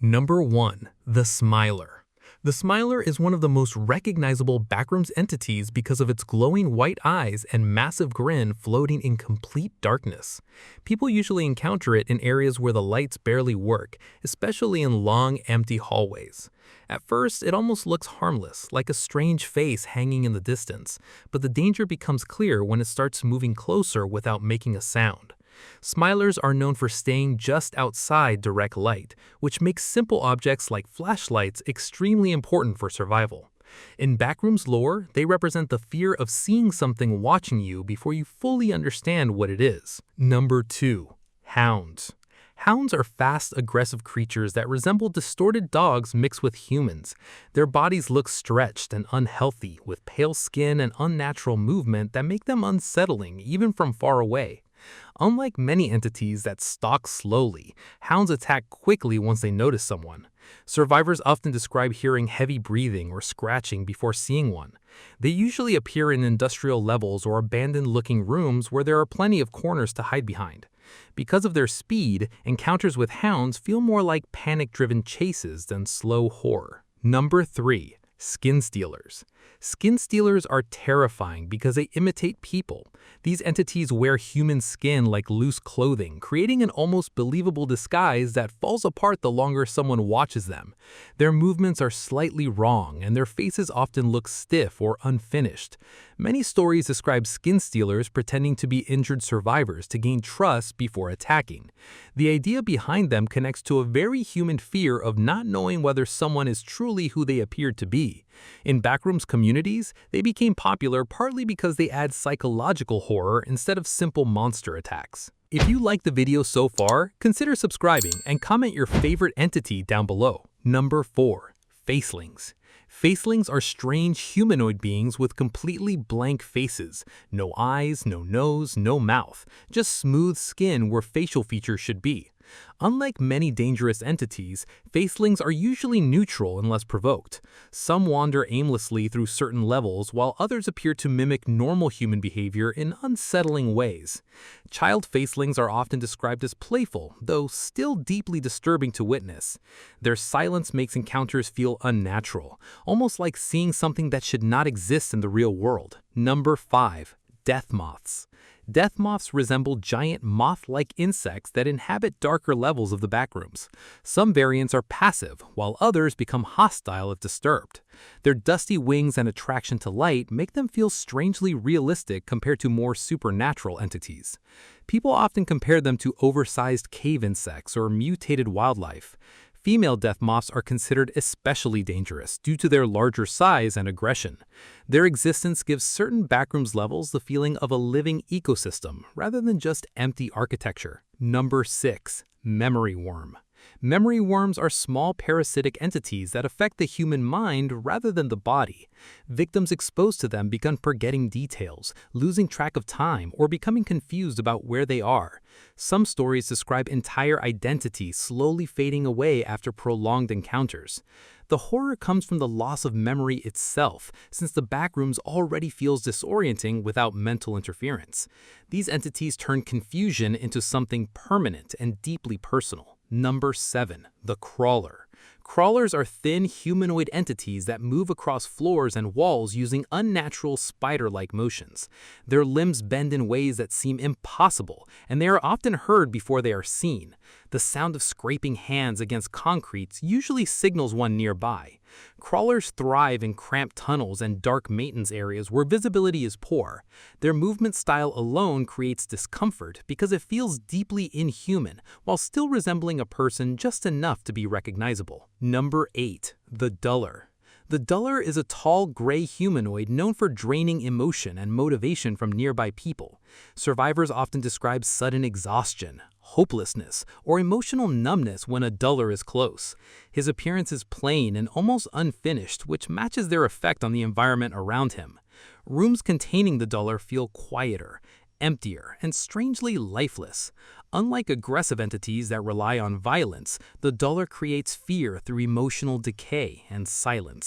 Number 1. The Smiler. The Smiler is one of the most recognizable Backrooms entities because of its glowing white eyes and massive grin floating in complete darkness. People usually encounter it in areas where the lights barely work, especially in long, empty hallways. At first, it almost looks harmless, like a strange face hanging in the distance, but the danger becomes clear when it starts moving closer without making a sound. Smilers are known for staying just outside direct light, which makes simple objects like flashlights extremely important for survival. In Backrooms lore, they represent the fear of seeing something watching you before you fully understand what it is. Number 2. Hounds. Hounds are fast, aggressive creatures that resemble distorted dogs mixed with humans. Their bodies look stretched and unhealthy, with pale skin and unnatural movement that make them unsettling even from far away. Unlike many entities that stalk slowly, hounds attack quickly once they notice someone. Survivors often describe hearing heavy breathing or scratching before seeing one. They usually appear in industrial levels or abandoned-looking rooms where there are plenty of corners to hide behind. Because of their speed, encounters with hounds feel more like panic-driven chases than slow horror. Number 3. Skin-Stealers. Skin-Stealers are terrifying because they imitate people. These entities wear human skin like loose clothing, creating an almost believable disguise that falls apart the longer someone watches them. Their movements are slightly wrong, and their faces often look stiff or unfinished. Many stories describe Skin-Stealers pretending to be injured survivors to gain trust before attacking. The idea behind them connects to a very human fear of not knowing whether someone is truly who they appear to be. In Backrooms communities, they became popular partly because they add psychological horror instead of simple monster attacks. If you like the video so far, consider subscribing and comment your favorite entity down below. Number 4. Facelings. Facelings are strange humanoid beings with completely blank faces. No eyes, no nose, no mouth, just smooth skin where facial features should be. Unlike many dangerous entities, facelings are usually neutral unless provoked. Some wander aimlessly through certain levels, while others appear to mimic normal human behavior in unsettling ways. Child facelings are often described as playful, though still deeply disturbing to witness. Their silence makes encounters feel unnatural, almost like seeing something that should not exist in the real world. Number 5. Deathmoths. Deathmoths resemble giant moth-like insects that inhabit darker levels of the backrooms. Some variants are passive, while others become hostile if disturbed. Their dusty wings and attraction to light make them feel strangely realistic compared to more supernatural entities. People often compare them to oversized cave insects or mutated wildlife. Female deathmoths are considered especially dangerous due to their larger size and aggression. Their existence gives certain backrooms levels the feeling of a living ecosystem rather than just empty architecture. Number 6. Memory Worm. Memory worms are small parasitic entities that affect the human mind rather than the body. Victims exposed to them begin forgetting details, losing track of time, or becoming confused about where they are. Some stories describe entire identities slowly fading away after prolonged encounters. The horror comes from the loss of memory itself, since the backrooms already feels disorienting without mental interference. These entities turn confusion into something permanent and deeply personal. Number 7. The Crawler. Crawlers are thin humanoid entities that move across floors and walls using unnatural spider-like motions. Their limbs bend in ways that seem impossible, and they are often heard before they are seen. The sound of scraping hands against concrete usually signals one nearby. Crawlers thrive in cramped tunnels and dark maintenance areas where visibility is poor. Their movement style alone creates discomfort because it feels deeply inhuman while still resembling a person just enough to be recognizable. Number 8. The Duller. The Duller is a tall, gray humanoid known for draining emotion and motivation from nearby people. Survivors often describe sudden exhaustion, hopelessness, or emotional numbness when a Duller is close. His appearance is plain and almost unfinished, which matches their effect on the environment around him. Rooms containing the Duller feel quieter, emptier, and strangely lifeless. Unlike aggressive entities that rely on violence, the Duller creates fear through emotional decay and silence.